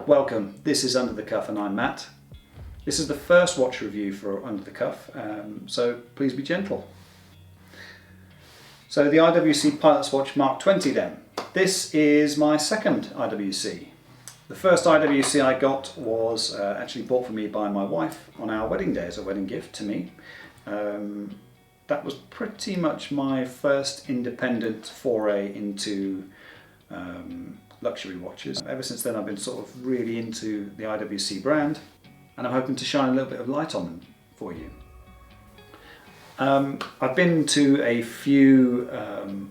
Welcome, this is Under the Cuff and I'm Matt. This is the first watch review for Under the Cuff, so please be gentle. So the IWC Pilot's Watch Mark XX then. This is my second IWC. The first IWC I got was actually bought for me by my wife on our wedding day as a wedding gift to me. That was pretty much my first independent foray into luxury watches. Ever since then I've been sort of really into the IWC brand, and I'm hoping to shine a little bit of light on them for you. I've been to a few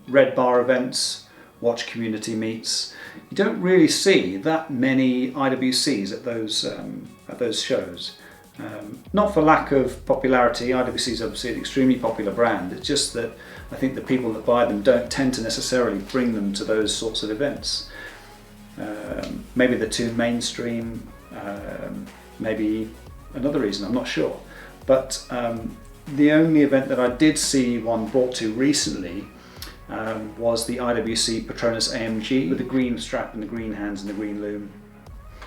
Red Bar events, watch community meets. You don't really see that many IWCs at those shows. Not for lack of popularity. IWC is obviously an extremely popular brand. It's just that I think the people that buy them don't tend to necessarily bring them to those sorts of events. Maybe they're too mainstream, maybe another reason, I'm not sure. But the only event that I did see one brought to recently was the IWC Patronus AMG with the green strap and the green hands and the green loom.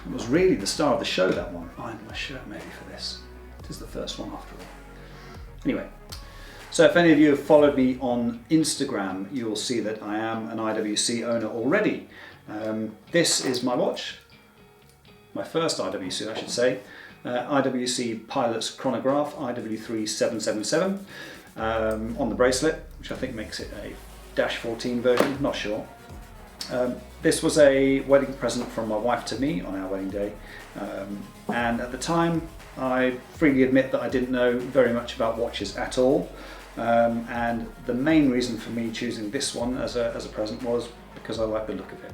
It was really the star of the show, that one. Find my shirt maybe for this. It is the first one after all. Anyway, so if any of you have followed me on Instagram, you'll see that I am an IWC owner already. This is my watch, my first IWC I should say, IWC Pilot's Chronograph IW3777 on the bracelet, which I think makes it a -14 version, not sure. This was a wedding present from my wife to me on our wedding day, and at the time I freely admit that I didn't know very much about watches at all, and the main reason for me choosing this one as a present was because I like the look of it.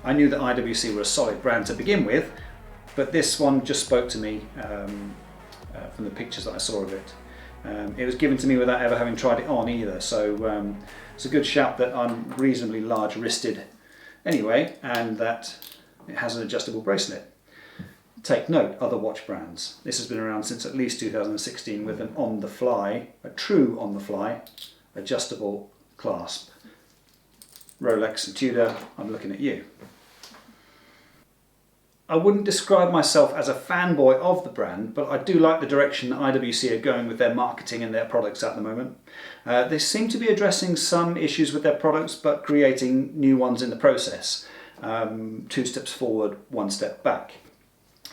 I knew that IWC were a solid brand to begin with, but this one just spoke to me from the pictures that I saw of it. It was given to me without ever having tried it on either, so it's a good shout that I'm reasonably large wristed anyway, and that it has an adjustable bracelet. Take note, other watch brands. This has been around since at least 2016 with an on-the-fly, a true on-the-fly, adjustable clasp. Rolex and Tudor, I'm looking at you. I wouldn't describe myself as a fanboy of the brand, but I do like the direction IWC are going with their marketing and their products at the moment. They seem to be addressing some issues with their products, but creating new ones in the process. 2 steps forward, 1 step back.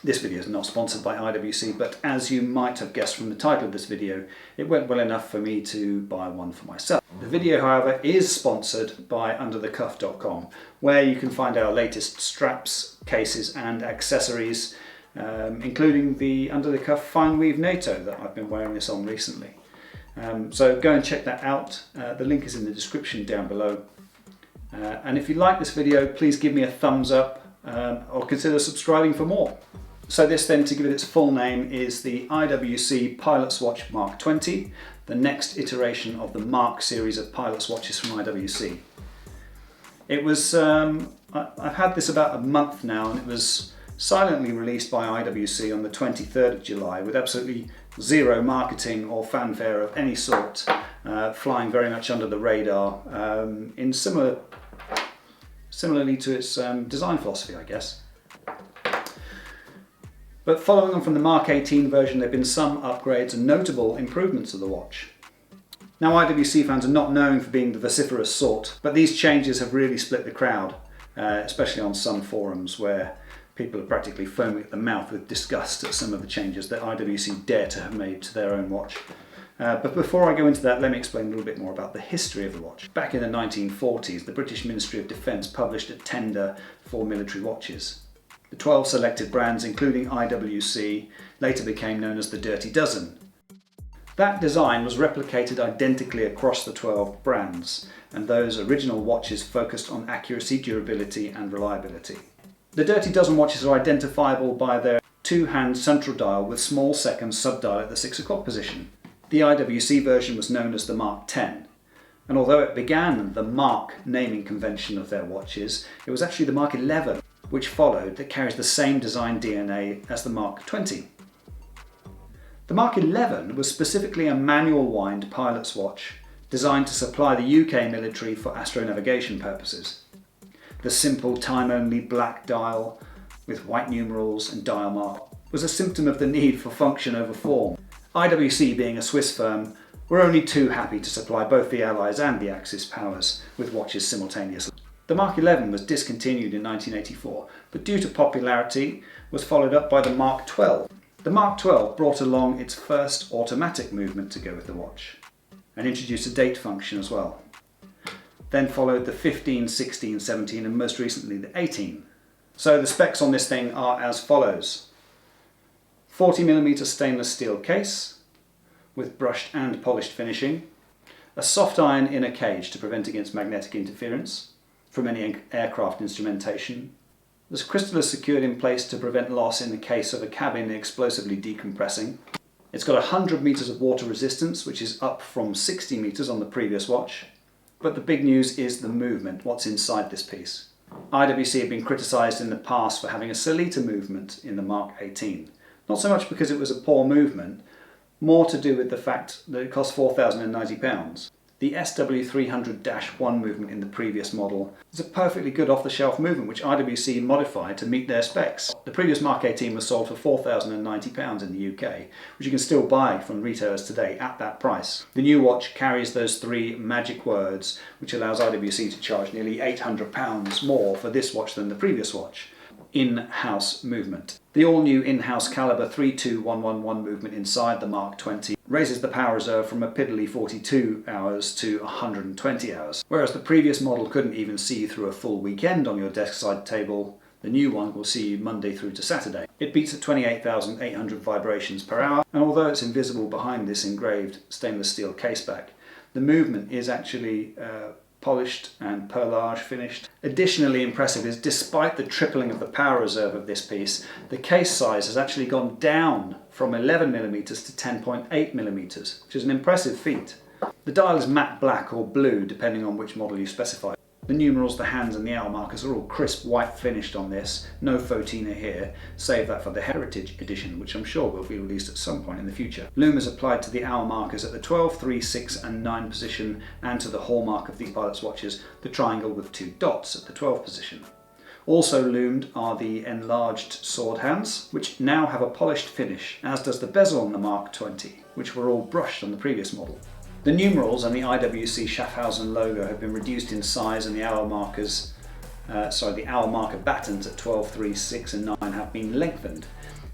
This video is not sponsored by IWC, but as you might have guessed from the title of this video, it went well enough for me to buy one for myself. The video, however, is sponsored by underthecuff.com, where you can find our latest straps, cases and accessories, including the Under the Cuff fine weave NATO that I've been wearing this on recently. So go and check that out. The link is in the description down below. And if you like this video, please give me a thumbs up or consider subscribing for more. So this then, to give it its full name, is the IWC Pilot's Watch Mark XX, the next iteration of the Mark series of Pilot's watches from IWC. It was, I've had this about a month now, and it was silently released by IWC on the 23rd of July with absolutely zero marketing or fanfare of any sort, flying very much under the radar, similarly to its design philosophy, I guess. But following on from the Mark 18 version, there have been some upgrades and notable improvements to the watch. Now, IWC fans are not known for being the vociferous sort, but these changes have really split the crowd, especially on some forums where people are practically foaming at the mouth with disgust at some of the changes that IWC dare to have made to their own watch. But before I go into that, let me explain a little bit more about the history of the watch. Back in the 1940s, the British Ministry of Defence published a tender for military watches. The 12 selected brands, including IWC, later became known as the Dirty Dozen. That design was replicated identically across the 12 brands, and those original watches focused on accuracy, durability and reliability. The Dirty Dozen watches are identifiable by their 2-hand central dial with small second subdial at the 6 o'clock position. The IWC version was known as the Mark X, and although it began the Mark naming convention of their watches, it was actually the Mark XI which followed, that carries the same design DNA as the Mark XX. The Mark XI was specifically a manual wind pilot's watch designed to supply the UK military for astronavigation purposes. The simple time-only black dial with white numerals and dial mark, was a symptom of the need for function over form. IWC, being a Swiss firm, were only too happy to supply both the Allies and the Axis powers with watches simultaneously. The Mark XI was discontinued in 1984, but due to popularity was followed up by the Mark XII. The Mark XII brought along its first automatic movement to go with the watch, and introduced a date function as well. Then followed the 15, 16, 17 and most recently the 18. So the specs on this thing are as follows. 40mm stainless steel case with brushed and polished finishing, a soft iron inner cage to prevent against magnetic interference from any aircraft instrumentation. This crystal is secured in place to prevent loss in the case of a cabin explosively decompressing. It's got 100 meters of water resistance, which is up from 60 meters on the previous watch. But the big news is the movement, what's inside this piece. IWC have been criticised in the past for having a Solita movement in the Mark XVIII. Not so much because it was a poor movement, more to do with the fact that it cost £4,090. The SW300-1 movement in the previous model is a perfectly good off-the-shelf movement which IWC modified to meet their specs. The previous Mark XVIII was sold for £4,090 in the UK, which you can still buy from retailers today at that price. The new watch carries those three magic words, which allows IWC to charge nearly £800 more for this watch than the previous watch. In-house movement. The all-new in-house caliber 32111 movement inside the Mark XX raises the power reserve from a piddly 42 hours to 120 hours. Whereas the previous model couldn't even see you through a full weekend on your desk side table, the new one will see you Monday through to Saturday. It beats at 28,800 vibrations per hour, and although it's invisible behind this engraved stainless steel caseback, the movement is actually polished and perlage finished. Additionally impressive is, despite the tripling of the power reserve of this piece, the case size has actually gone down from 11mm to 10.8mm, which is an impressive feat. The dial is matte black or blue depending on which model you specify. The numerals, the hands and the hour markers are all crisp white finished on this, no photina here, save that for the Heritage edition, which I'm sure will be released at some point in the future. Lume is applied to the hour markers at the 12, 3, 6 and 9 position, and to the hallmark of these pilots' watches, the triangle with two dots at the 12 position. Also loomed are the enlarged sword hands, which now have a polished finish, as does the bezel on the Mark XX, which were all brushed on the previous model. The numerals and the IWC Schaffhausen logo have been reduced in size, and the hour markers, the hour marker battens at 12, 3, 6 and 9 have been lengthened.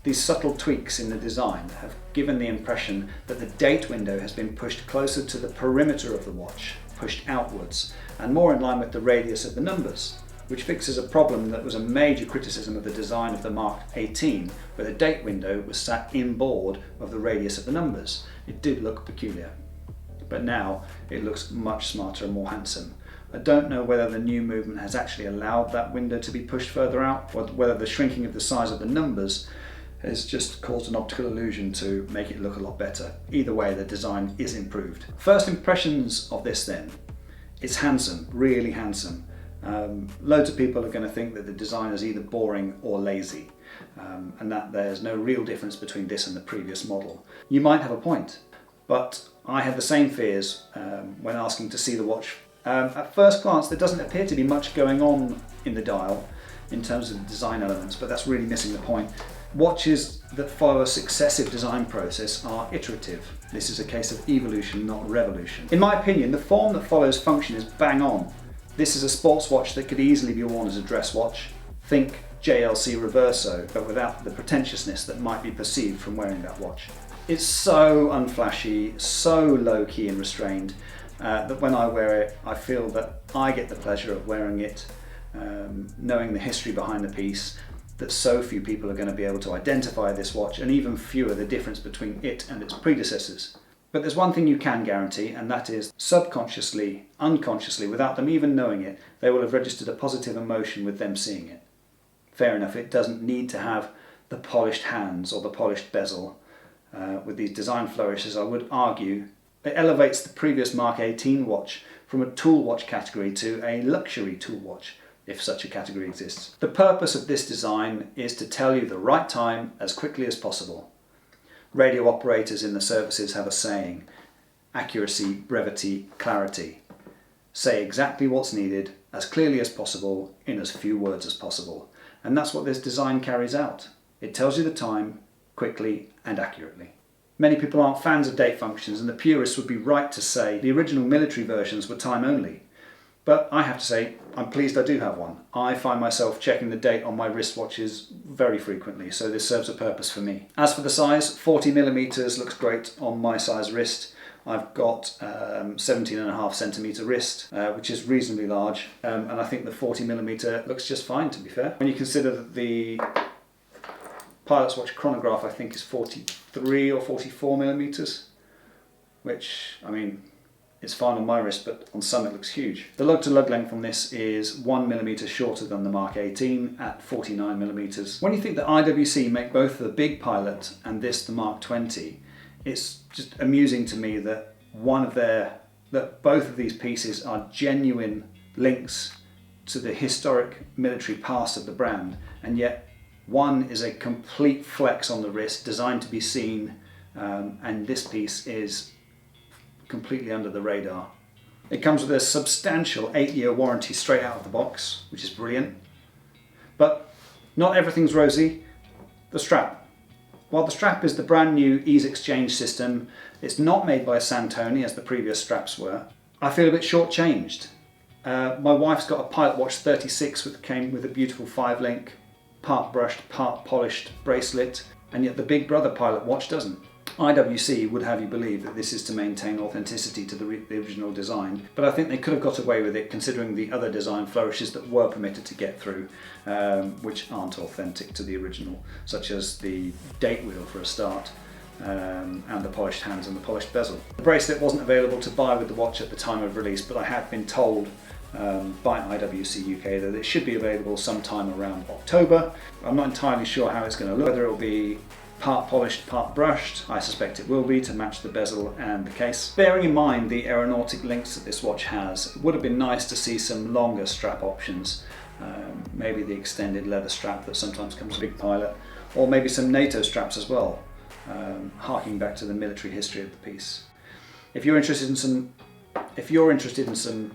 These subtle tweaks in the design have given the impression that the date window has been pushed closer to the perimeter of the watch, pushed outwards, and more in line with the radius of the numbers, which fixes a problem that was a major criticism of the design of the Mark XVIII, where the date window was sat inboard of the radius of the numbers. It did look peculiar. But now it looks much smarter and more handsome. I don't know whether the new movement has actually allowed that window to be pushed further out, or whether the shrinking of the size of the numbers has just caused an optical illusion to make it look a lot better. Either way, the design is improved. First impressions of this then. It's handsome, really handsome. Loads of people are going to think that the design is either boring or lazy, and that there's no real difference between this and the previous model. You might have a point, but I had the same fears when asking to see the watch. At first glance, there doesn't appear to be much going on in the dial in terms of the design elements, but that's really missing the point. Watches that follow a successive design process are iterative. This is a case of evolution, not revolution. In my opinion, the form that follows function is bang on. This is a sports watch that could easily be worn as a dress watch. Think JLC Reverso, but without the pretentiousness that might be perceived from wearing that watch. It's so unflashy, so low-key and restrained, that when I wear it, I feel that I get the pleasure of wearing it, knowing the history behind the piece, that so few people are going to be able to identify this watch, and even fewer the difference between it and its predecessors. But there's one thing you can guarantee, and that is subconsciously, unconsciously, without them even knowing it, they will have registered a positive emotion with them seeing it. Fair enough, it doesn't need to have the polished hands or the polished bezel. With these design flourishes, I would argue it elevates the previous Mark XVIII watch from a tool watch category to a luxury tool watch, if such a category exists. The purpose of this design is to tell you the right time as quickly as possible. Radio operators in the services have a saying: accuracy, brevity, clarity. Say exactly what's needed as clearly as possible in as few words as possible. And that's what this design carries out. It tells you the time quickly and accurately. Many people aren't fans of date functions, and the purists would be right to say the original military versions were time only. But I have to say, I'm pleased I do have one. I find myself checking the date on my wristwatches very frequently, so this serves a purpose for me. As for the size, 40mm looks great on my size wrist. I've got 17.5 centimetre wrist, which is reasonably large, and I think the 40mm looks just fine, to be fair. When you consider that the pilot's watch chronograph, I think, is 43 or 44mm, which, I mean, it's fine on my wrist, but on some it looks huge. The lug-to-lug length on this is 1mm shorter than the Mark 18 at 49mm. When you think that IWC make both the big pilot and this the Mark 20, it's just amusing to me that both of these pieces are genuine links to the historic military past of the brand, and yet one is a complete flex on the wrist, designed to be seen, and this piece is completely under the radar. It comes with a substantial 8-year warranty straight out of the box, which is brilliant. But not everything's rosy. The strap. While the strap is the brand new ease exchange system, it's not made by Santoni as the previous straps were. I feel a bit shortchanged. My wife's got a Pilot Watch 36 which came with a beautiful 5-link, part brushed, part polished bracelet, and yet the big brother Pilot Watch doesn't. IWC would have you believe that this is to maintain authenticity to the original design, but I think they could have got away with it considering the other design flourishes that were permitted to get through, which aren't authentic to the original, such as the date wheel for a start, and the polished hands and the polished bezel. The bracelet wasn't available to buy with the watch at the time of release, but I have been told by IWC UK that it should be available sometime around October. I'm not entirely sure how it's going to look, whether it will be part polished, part brushed. I suspect it will be, to match the bezel and the case. Bearing in mind the aeronautic links that this watch has, it would have been nice to see some longer strap options. Maybe the extended leather strap that sometimes comes with a big pilot, or maybe some NATO straps as well, harking back to the military history of the piece. If you're interested in some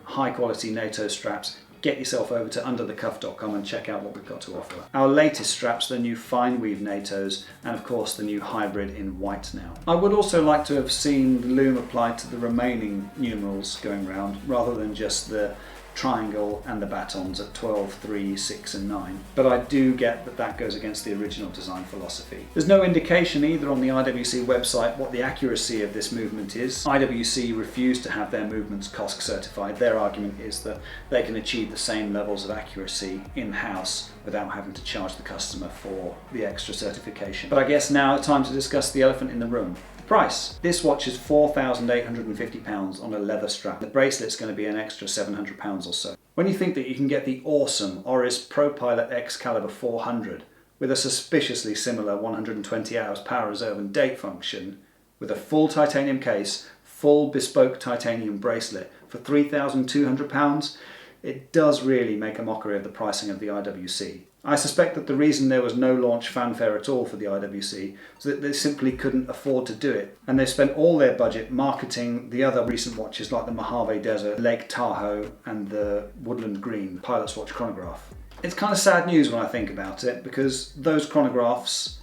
high quality NATO straps, get yourself over to underthecuff.com and check out what we've got to offer. Our latest straps, the new fine weave NATOs, and of course the new hybrid in white now. I would also like to have seen the loom applied to the remaining numerals going round, rather than just the triangle and the batons at 12, 3, 6 and 9. But I do get that that goes against the original design philosophy. There's no indication either on the IWC website what the accuracy of this movement is. IWC refused to have their movements COSC certified. Their argument is that they can achieve the same levels of accuracy in-house without having to charge the customer for the extra certification. But I guess now it's time to discuss the elephant in the room. Price. This watch is £4,850 on a leather strap. The bracelet's going to be an extra £700 or so. When you think that you can get the awesome Oris Pro Pilot Excalibur 400 with a suspiciously similar 120 hours power reserve and date function, with a full titanium case, full bespoke titanium bracelet for £3,200, it does really make a mockery of the pricing of the IWC. I suspect that the reason there was no launch fanfare at all for the IWC is that they simply couldn't afford to do it, and they spent all their budget marketing the other recent watches like the Mojave Desert, Lake Tahoe and the Woodland Green Pilot's Watch chronograph. It's kind of sad news when I think about it, because those chronographs,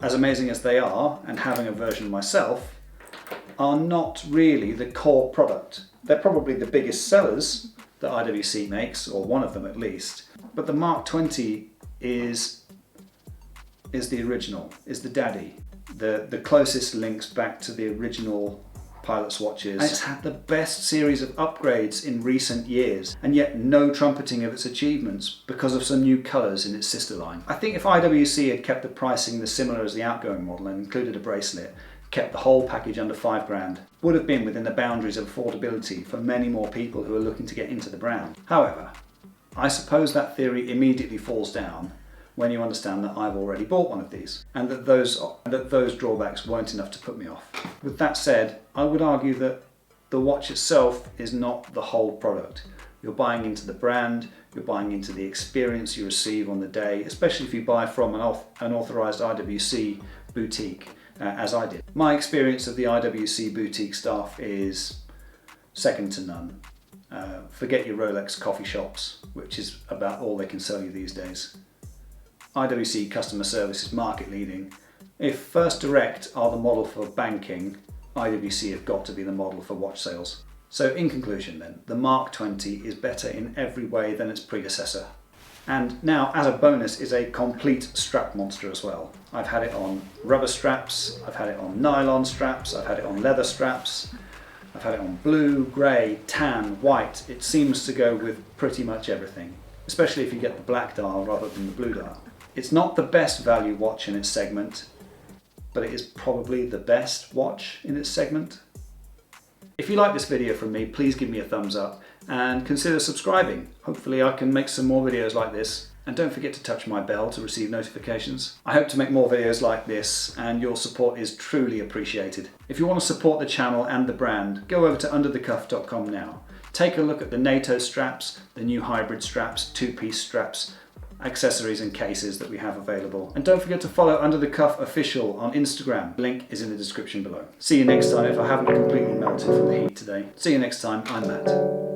as amazing as they are, and having a version myself, are not really the core product. They're probably the biggest sellers that IWC makes, or one of them at least, but the Mark 20 is the original, is the daddy, the closest links back to the original Pilot's watches. And it's had the best series of upgrades in recent years, and yet no trumpeting of its achievements because of some new colours in its sister line. I think if IWC had kept the pricing similar as the outgoing model and included a bracelet, kept the whole package under £5,000, would have been within the boundaries of affordability for many more people who are looking to get into the brand. However, I suppose that theory immediately falls down when you understand that I've already bought one of these, and that those drawbacks weren't enough to put me off. With that said, I would argue that the watch itself is not the whole product. You're buying into the brand, you're buying into the experience you receive on the day, especially if you buy from an authorised IWC boutique, as I did. My experience of the IWC boutique staff is second to none. Forget your Rolex coffee shops, which is about all they can sell you these days. IWC customer service is market leading. If First Direct are the model for banking, IWC have got to be the model for watch sales. So in conclusion then, the Mark XX is better in every way than its predecessor. And now, as a bonus, is a complete strap monster as well. I've had it on rubber straps, I've had it on nylon straps, I've had it on leather straps, I've had it on blue, grey, tan, white. It seems to go with pretty much everything, especially if you get the black dial rather than the blue dial. It's not the best value watch in its segment, but it is probably the best watch in its segment. If you like this video from me, please give me a thumbs up and consider subscribing. Hopefully I can make some more videos like this. And don't forget to touch my bell to receive notifications. I hope to make more videos like this, and your support is truly appreciated. If you want to support the channel and the brand, go over to underthecuff.com now. Take a look at the NATO straps, the new hybrid straps, two-piece straps, accessories and cases that we have available. And don't forget to follow Under the Cuff Official on Instagram. Link is in the description below. See you next time if I haven't completely melted from the heat today. See you next time, I'm Matt.